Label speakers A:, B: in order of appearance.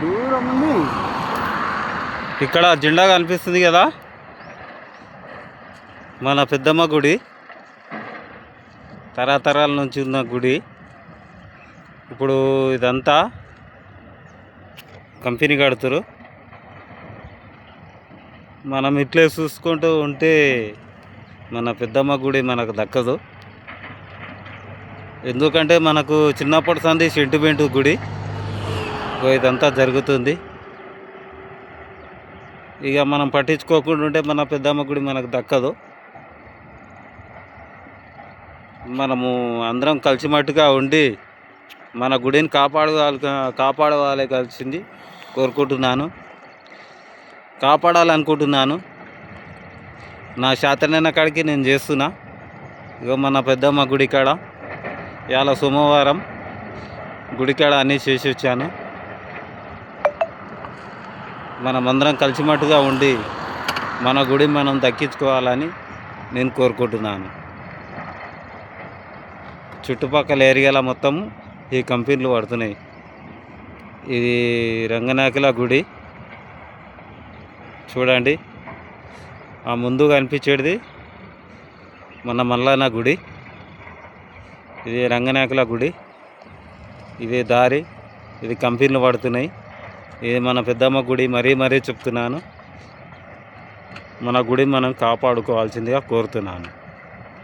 A: దూరం ఉంది.
B: ఇక్కడ జెండా కనిపిస్తుంది కదా, మన పెద్దమ్మ గుడి, తరతరాల నుంచి ఉన్న గుడి. ఇప్పుడు ఇదంతా కంపెనీ కడుతురు. మనం ఇట్లే చూసుకుంటూ ఉంటే మన పెద్దమ్మ గుడి మనకు దక్కదు. ఎందుకంటే మనకు చిన్నప్పటి సంది సెంటిమెంట్ గుడి. ఇదంతా జరుగుతుంది. ఇక మనం పట్టించుకోకుండా ఉంటే మన పెద్దమ్మ గుడి మనకు దక్కదు. మనము అందరం కలిసిమట్టుగా ఉండి మన గుడిని కాపాడవాలి కలిసింది కోరుకుంటున్నాను, కాపాడాలనుకుంటున్నాను. నా శాతనైన కాడికి నేను చేస్తున్నా. ఇక మన పెద్దమ్మ గుడి కాడ ఇవాళ సోమవారం గుడికాడ అన్నీ చేసి వచ్చాను. మనమందరం కలిసిమట్టుగా ఉండి మన గుడి మనం దక్కించుకోవాలని నేను కోరుకుంటున్నాను. చుట్టుపక్కల ఏరియాల మొత్తం ఈ కంపెనీలు పడుతున్నాయి. ఇది రంగనాయకుల గుడి చూడండి. ఆ ముందు కనిపించేది మన మల్లన్న గుడి. ఇది రంగనాయకుల గుడి. ఇది దారి, ఇది కంపెనీలు పడుతున్నాయి. ఇది మన పెద్దమ్మ గుడి. మరీ చెప్తున్నాను, మన గుడి మనం కాపాడుకోవాల్సిందిగా కోరుతున్నాను.